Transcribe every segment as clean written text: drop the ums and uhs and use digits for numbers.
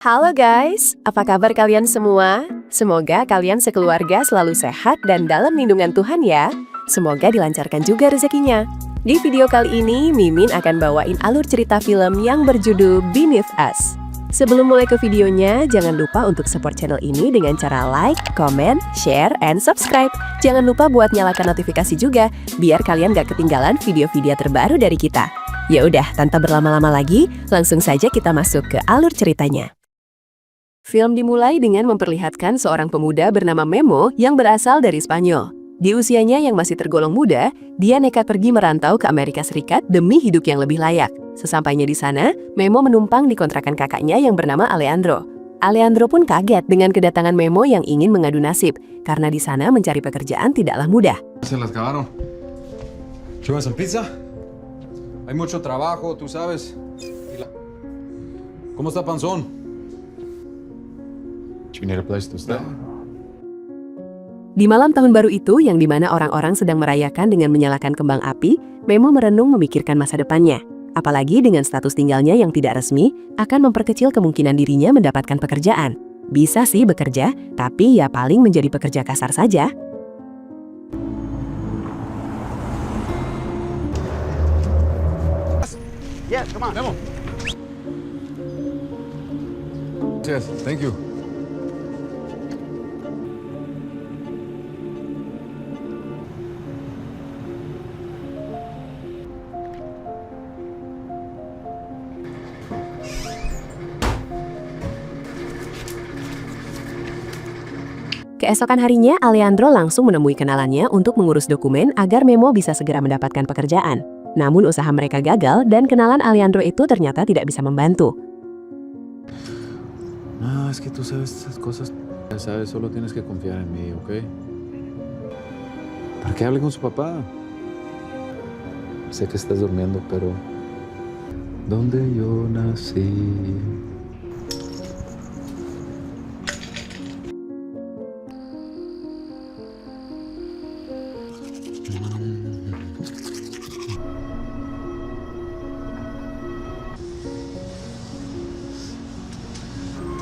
Halo guys, apa kabar kalian semua? Semoga kalian sekeluarga selalu sehat dan dalam lindungan Tuhan ya. Semoga dilancarkan juga rezekinya. Di video kali ini, Mimin akan bawain alur cerita film yang berjudul Beneath Us. Sebelum mulai ke videonya, jangan lupa untuk support channel ini dengan cara like, comment, share, and subscribe. Jangan lupa buat nyalakan notifikasi juga, biar kalian gak ketinggalan video-video terbaru dari kita. Ya udah, tanpa berlama-lama lagi, langsung saja kita masuk ke alur ceritanya. Film dimulai dengan memperlihatkan seorang pemuda bernama Memo yang berasal dari Spanyol. Di usianya yang masih tergolong muda, dia nekat pergi merantau ke Amerika Serikat demi hidup yang lebih layak. Sesampainya di sana, Memo menumpang di kontrakan kakaknya yang bernama Alejandro. Alejandro pun kaget dengan kedatangan Memo yang ingin mengadu nasib, karena di sana mencari pekerjaan tidaklah mudah. Se las acabaron. ¿Llevas en pizza? Hay mucho trabajo, tú sabes. ¿Cómo está Panzón? You need a place to stay. Di malam tahun baru itu, yang dimana orang-orang sedang merayakan dengan menyalakan kembang api, Memo merenung memikirkan masa depannya. Apalagi dengan status tinggalnya yang tidak resmi, akan memperkecil kemungkinan dirinya mendapatkan pekerjaan. Bisa sih bekerja, tapi ya paling menjadi pekerja kasar saja. Yeah, come on. Memo. Yes, thank you. Keesokan harinya, Alejandro langsung menemui kenalannya untuk mengurus dokumen agar Memo bisa segera mendapatkan pekerjaan. Namun usaha mereka gagal dan kenalan Alejandro itu ternyata tidak bisa membantu. No, es que tú sabes estas cosas. Ya sabes, solo tienes que confiar en mí, ¿ok? ¿Para qué hable con su papá? Sé que estás durmiendo, pero ¿dónde yo nací?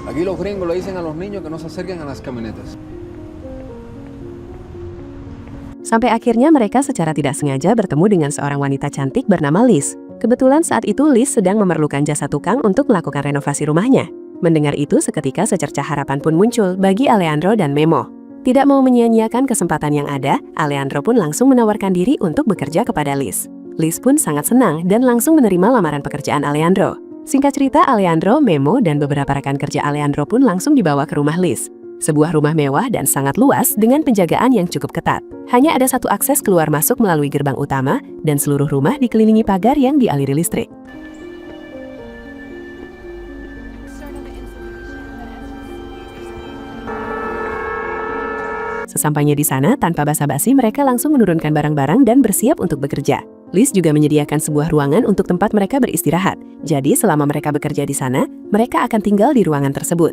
Aquí los gringos le dicen a los niños que no se acerquen a las camionetas. Sampai akhirnya mereka secara tidak sengaja bertemu dengan seorang wanita cantik bernama Liz. Kebetulan saat itu Liz sedang memerlukan jasa tukang untuk melakukan renovasi rumahnya. Mendengar itu seketika secercah harapan pun muncul bagi Alejandro dan Memo. Tidak mau menyia-nyiakan kesempatan yang ada, Alejandro pun langsung menawarkan diri untuk bekerja kepada Liz. Liz pun sangat senang dan langsung menerima lamaran pekerjaan Alejandro. Singkat cerita, Alejandro, Memo, dan beberapa rekan kerja Alejandro pun langsung dibawa ke rumah Liz. Sebuah rumah mewah dan sangat luas dengan penjagaan yang cukup ketat. Hanya ada satu akses keluar masuk melalui gerbang utama dan seluruh rumah dikelilingi pagar yang dialiri listrik. Sesampainya di sana, tanpa basa-basi mereka langsung menurunkan barang-barang dan bersiap untuk bekerja. Liz juga menyediakan sebuah ruangan untuk tempat mereka beristirahat. Jadi selama mereka bekerja di sana, mereka akan tinggal di ruangan tersebut.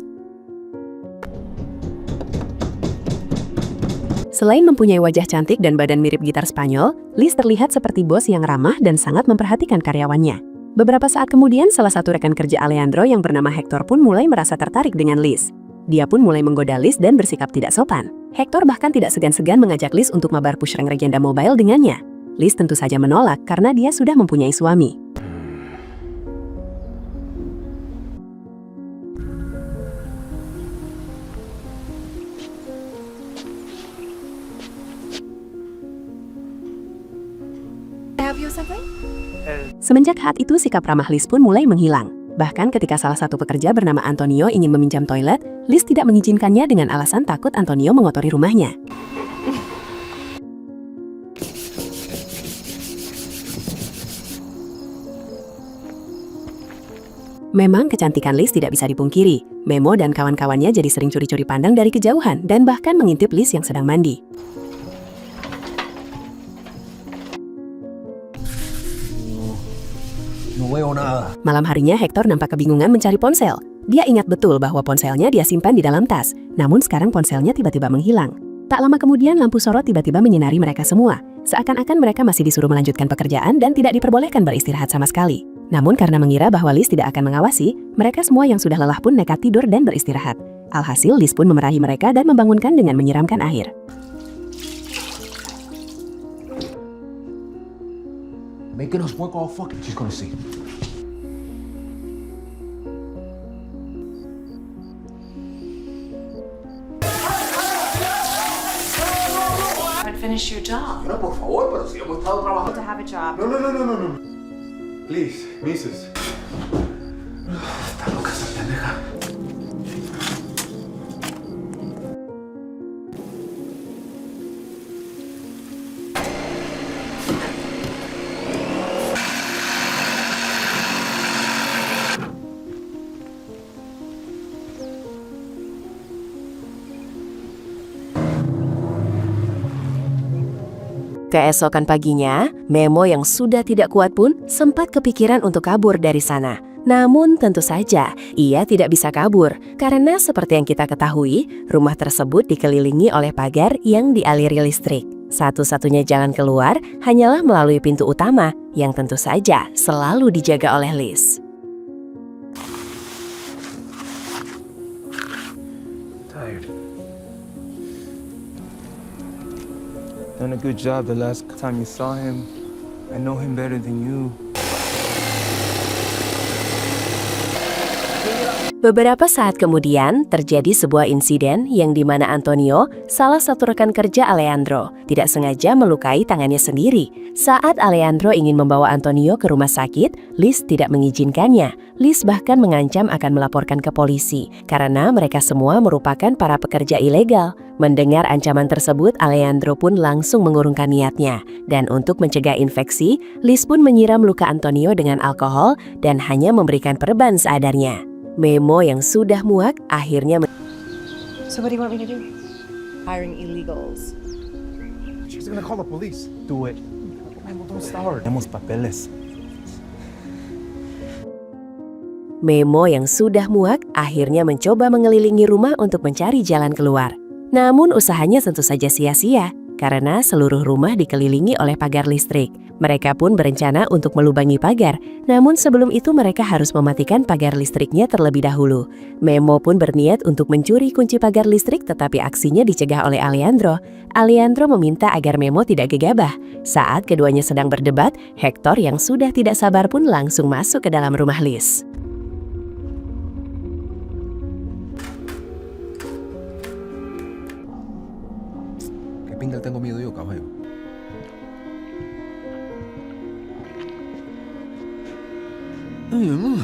Selain mempunyai wajah cantik dan badan mirip gitar Spanyol, Liz terlihat seperti bos yang ramah dan sangat memperhatikan karyawannya. Beberapa saat kemudian, salah satu rekan kerja Alejandro yang bernama Hector pun mulai merasa tertarik dengan Liz. Dia pun mulai menggoda Liz dan bersikap tidak sopan. Hector bahkan tidak segan-segan mengajak Liz untuk mabar pushrank legenda mobile dengannya. Liz tentu saja menolak karena dia sudah mempunyai suami. Semenjak saat itu, sikap ramah Liz pun mulai menghilang. Bahkan ketika salah satu pekerja bernama Antonio ingin meminjam toilet, Liz tidak mengizinkannya dengan alasan takut Antonio mengotori rumahnya. Memang kecantikan Liz tidak bisa dipungkiri. Memo dan kawan-kawannya jadi sering curi-curi pandang dari kejauhan dan bahkan mengintip Liz yang sedang mandi. No veo nada. Malam harinya Hector nampak kebingungan mencari ponsel. Dia ingat betul bahwa ponselnya dia simpan di dalam tas. Namun sekarang ponselnya tiba-tiba menghilang. Tak lama kemudian lampu sorot tiba-tiba menyinari mereka semua. Seakan-akan mereka masih disuruh melanjutkan pekerjaan dan tidak diperbolehkan beristirahat sama sekali. Namun karena mengira bahwa Liz tidak akan mengawasi, mereka semua yang sudah lelah pun nekat tidur dan beristirahat. Alhasil Liz pun memerahi mereka dan membangunkan dengan menyiramkan air. Making us work all fucking. She's gonna see. Finish your job. No, por favor, pero si hemos estado trabajando. To have a job. No. Please, Mrs. Está loca esa pendeja. Keesokan paginya, Memo yang sudah tidak kuat pun sempat kepikiran untuk kabur dari sana. Namun tentu saja ia tidak bisa kabur karena seperti yang kita ketahui, rumah tersebut dikelilingi oleh pagar yang dialiri listrik. Satu-satunya jalan keluar hanyalah melalui pintu utama yang tentu saja selalu dijaga oleh Liz. Tired. Done a good job the last time you saw him. I know him better than you. Beberapa saat kemudian, terjadi sebuah insiden yang dimana Antonio, salah satu rekan kerja Alejandro, tidak sengaja melukai tangannya sendiri. Saat Alejandro ingin membawa Antonio ke rumah sakit, Liz tidak mengizinkannya. Liz bahkan mengancam akan melaporkan ke polisi, karena mereka semua merupakan para pekerja ilegal. Mendengar ancaman tersebut, Alejandro pun langsung mengurungkan niatnya. Dan untuk mencegah infeksi, Liz pun menyiram luka Antonio dengan alkohol dan hanya memberikan perban seadanya. Memo yang sudah muak akhirnya So what do you want me to do? Hiring illegals. She's gonna call the police. Do it. Don't start. Tenemos papeles. Memo yang sudah muak akhirnya mencoba mengelilingi rumah untuk mencari jalan keluar. Namun usahanya tentu saja sia-sia karena seluruh rumah dikelilingi oleh pagar listrik. Mereka pun berencana untuk melubangi pagar, namun sebelum itu mereka harus mematikan pagar listriknya terlebih dahulu. Memo pun berniat untuk mencuri kunci pagar listrik tetapi aksinya dicegah oleh Alejandro. Alejandro meminta agar Memo tidak gegabah. Saat keduanya sedang berdebat, Hector yang sudah tidak sabar pun langsung masuk ke dalam rumah Liz. ¿Qué pinga tengo miedo yo, caballo?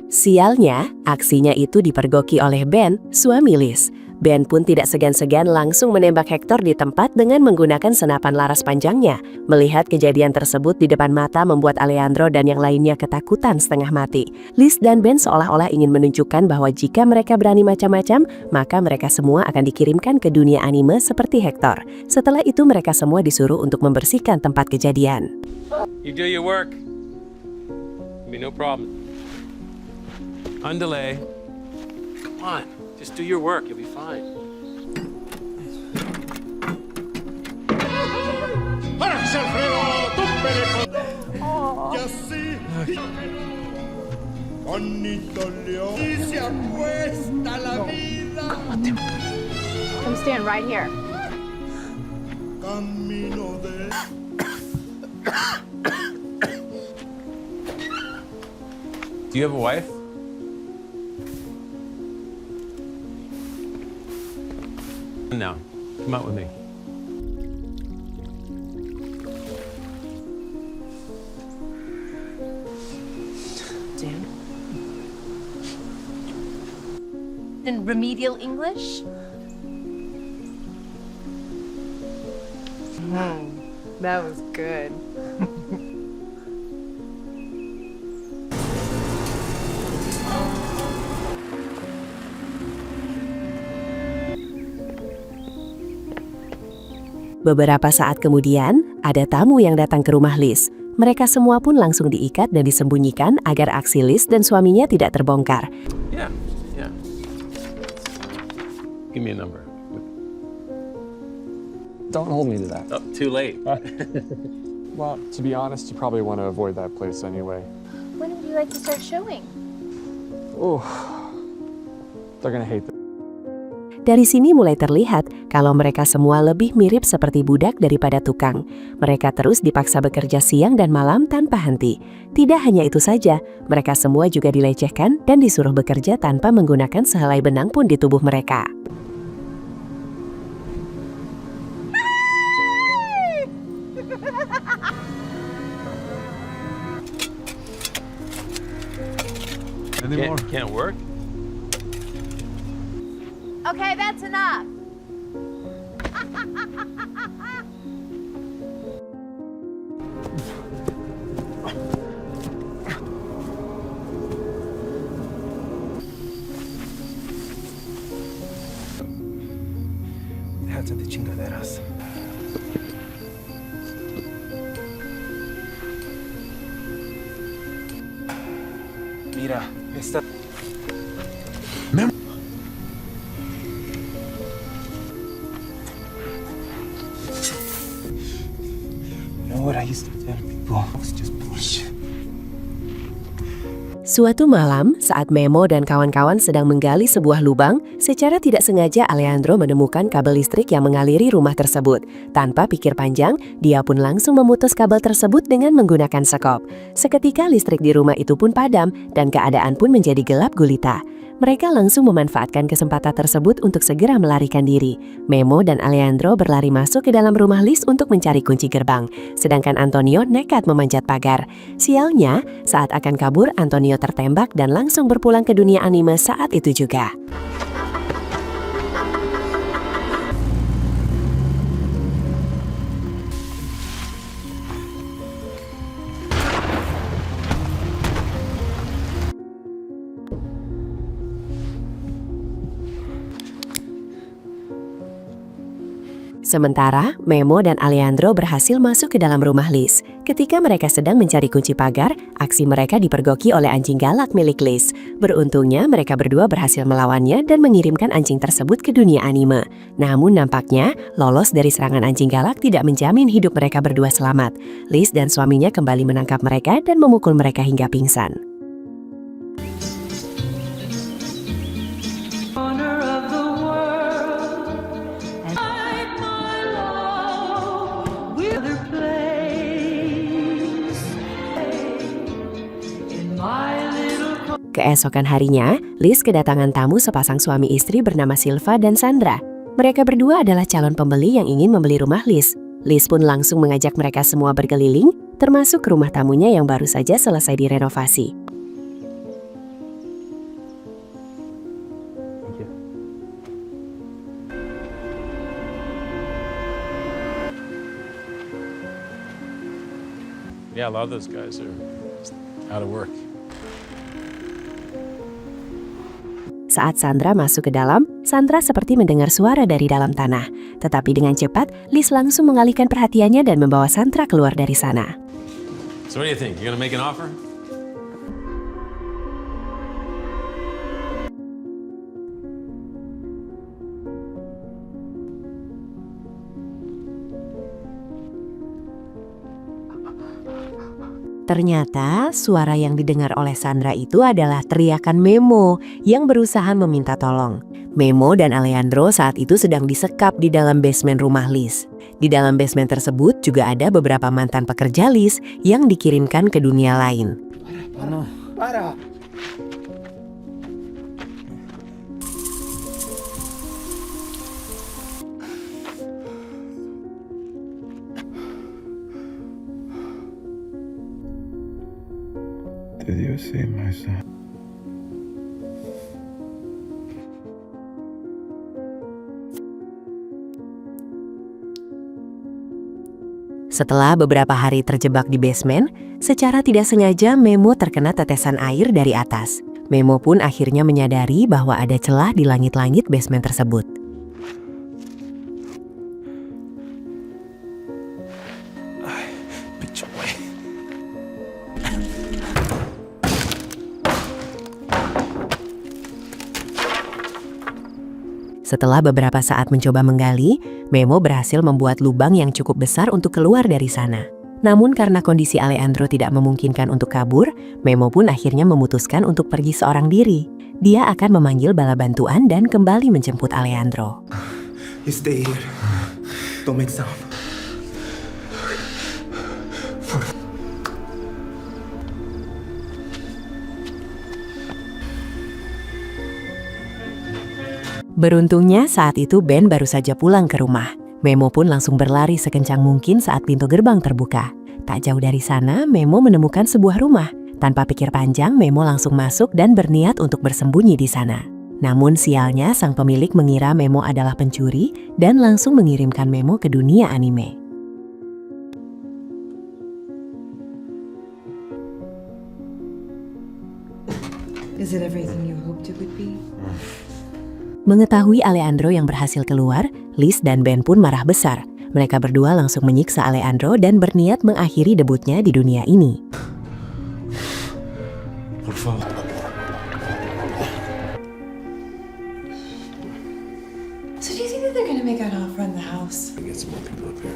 Sialnya, aksinya itu dipergoki oleh Ben, suami Liz. Ben pun tidak segan-segan langsung menembak Hector di tempat dengan menggunakan senapan laras panjangnya. Melihat kejadian tersebut di depan mata membuat Alejandro dan yang lainnya ketakutan setengah mati. Liz dan Ben seolah-olah ingin menunjukkan bahwa jika mereka berani macam-macam, maka mereka semua akan dikirimkan ke dunia anime seperti Hector. Setelah itu mereka semua disuruh untuk membersihkan tempat kejadian. You do your work. Be no problem. Underlay. Come on, just do your work. You'll be fine. I'm staying right here. Do you have a wife? Now, come out with me. Dan? In remedial English? That was good. Beberapa saat kemudian, ada tamu yang datang ke rumah Liz. Mereka semua pun langsung diikat dan disembunyikan agar aksi Liz dan suaminya tidak terbongkar. Yeah. Give me a number. Don't hold me to that. Oh, too late. Well, to be honest, you probably want to avoid that place anyway. When would you like to start showing? Oh, they're gonna hate this. Dari sini mulai terlihat kalau mereka semua lebih mirip seperti budak daripada tukang. Mereka terus dipaksa bekerja siang dan malam tanpa henti. Tidak hanya itu saja, mereka semua juga dilecehkan dan disuruh bekerja tanpa menggunakan sehelai benang pun di tubuh mereka. Can't work? Okay, that's enough. Déjate de chingaderas. Mira, esta... You know what I used to tell people? It was just bullshit. Suatu malam, saat Memo dan kawan-kawan sedang menggali sebuah lubang, secara tidak sengaja Alejandro menemukan kabel listrik yang mengaliri rumah tersebut. Tanpa pikir panjang, dia pun langsung memutus kabel tersebut dengan menggunakan sekop. Seketika listrik di rumah itu pun padam dan keadaan pun menjadi gelap gulita. Mereka langsung memanfaatkan kesempatan tersebut untuk segera melarikan diri. Memo dan Alejandro berlari masuk ke dalam rumah Liz untuk mencari kunci gerbang. Sedangkan Antonio nekat memanjat pagar. Sialnya, saat akan kabur, Antonio tertembak dan langsung berpulang ke dunia anime saat itu juga. Sementara, Memo dan Alejandro berhasil masuk ke dalam rumah Liz. Ketika mereka sedang mencari kunci pagar, aksi mereka dipergoki oleh anjing galak milik Liz. Beruntungnya, mereka berdua berhasil melawannya dan mengirimkan anjing tersebut ke dunia anime. Namun nampaknya, lolos dari serangan anjing galak tidak menjamin hidup mereka berdua selamat. Liz dan suaminya kembali menangkap mereka dan memukul mereka hingga pingsan. Keesokan harinya, Liz kedatangan tamu sepasang suami istri bernama Silva dan Sandra. Mereka berdua adalah calon pembeli yang ingin membeli rumah Liz. Liz pun langsung mengajak mereka semua berkeliling, termasuk rumah tamunya yang baru saja selesai direnovasi. Yeah, a lot of those guys are out of work. Saat Sandra masuk ke dalam, Sandra seperti mendengar suara dari dalam tanah. Tetapi dengan cepat, Liz langsung mengalihkan perhatiannya dan membawa Sandra keluar dari sana. So what do you think? You gonna make an offer? Ternyata suara yang didengar oleh Sandra itu adalah teriakan Memo yang berusaha meminta tolong. Memo dan Alejandro saat itu sedang disekap di dalam basement rumah Liz. Di dalam basement tersebut juga ada beberapa mantan pekerja Liz yang dikirimkan ke dunia lain. Para! Did you see my son? Setelah beberapa hari terjebak di basement, secara tidak sengaja Memo terkena tetesan air dari atas. Memo pun akhirnya menyadari bahwa ada celah di langit-langit basement tersebut. Setelah beberapa saat mencoba menggali, Memo berhasil membuat lubang yang cukup besar untuk keluar dari sana. Namun karena kondisi Alejandro tidak memungkinkan untuk kabur, Memo pun akhirnya memutuskan untuk pergi seorang diri. Dia akan memanggil bala bantuan dan kembali menjemput Alejandro. You stay here. Don't make sound. Beruntungnya saat itu Ben baru saja pulang ke rumah. Memo pun langsung berlari sekencang mungkin saat pintu gerbang terbuka. Tak jauh dari sana, Memo menemukan sebuah rumah. Tanpa pikir panjang, Memo langsung masuk dan berniat untuk bersembunyi di sana. Namun sialnya, sang pemilik mengira Memo adalah pencuri dan langsung mengirimkan Memo ke dunia anime. Is it everything you hoped it would be? Mengetahui Alejandro yang berhasil keluar, Liz dan Ben pun marah besar. Mereka berdua langsung menyiksa Alejandro dan berniat mengakhiri debutnya di dunia ini. Por favor. So do you think that they're gonna make an offer on the house? Get some more people up here.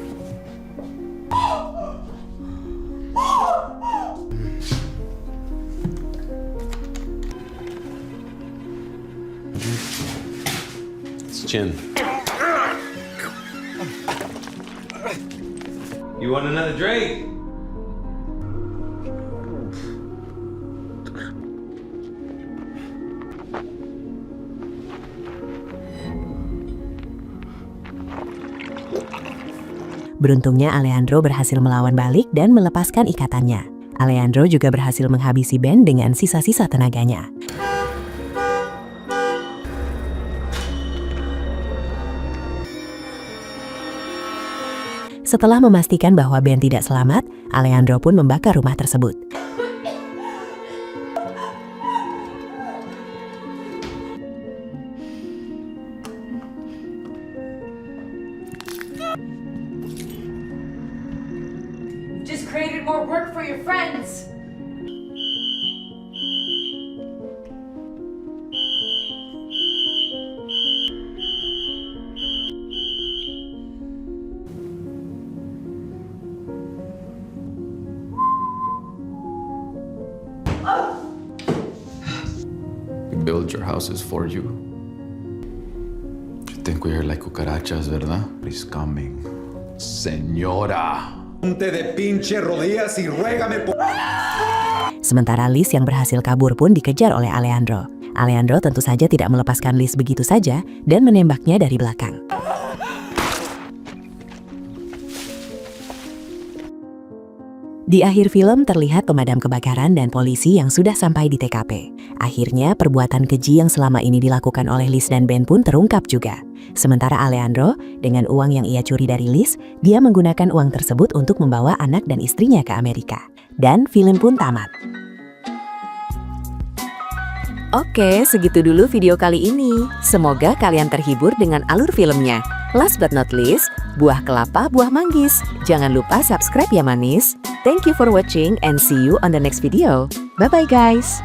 It's Chin. You want another drink? Beruntungnya Alejandro berhasil melawan balik dan melepaskan ikatannya. Alejandro juga berhasil menghabisi Ben dengan sisa-sisa tenaganya. Setelah memastikan bahwa Ben tidak selamat, Alejandro pun membakar rumah tersebut. Just created more work for your friends. We build your houses for you. You think we are like cucarachas, ¿verdad? He's coming. Señora. Ponte de pinche rodillas y ruégame por... Sementara Liz yang berhasil kabur pun dikejar oleh Alejandro. Alejandro tentu saja tidak melepaskan Liz begitu saja dan menembaknya dari belakang. Di akhir film terlihat pemadam kebakaran dan polisi yang sudah sampai di TKP. Akhirnya perbuatan keji yang selama ini dilakukan oleh Liz dan Ben pun terungkap juga. Sementara Alejandro, dengan uang yang ia curi dari Liz, dia menggunakan uang tersebut untuk membawa anak dan istrinya ke Amerika. Dan film pun tamat. Oke, segitu dulu video kali ini. Semoga kalian terhibur dengan alur filmnya. Last but not least, buah kelapa, buah manggis. Jangan lupa subscribe ya manis. Thank you for watching and see you on the next video. Bye-bye guys!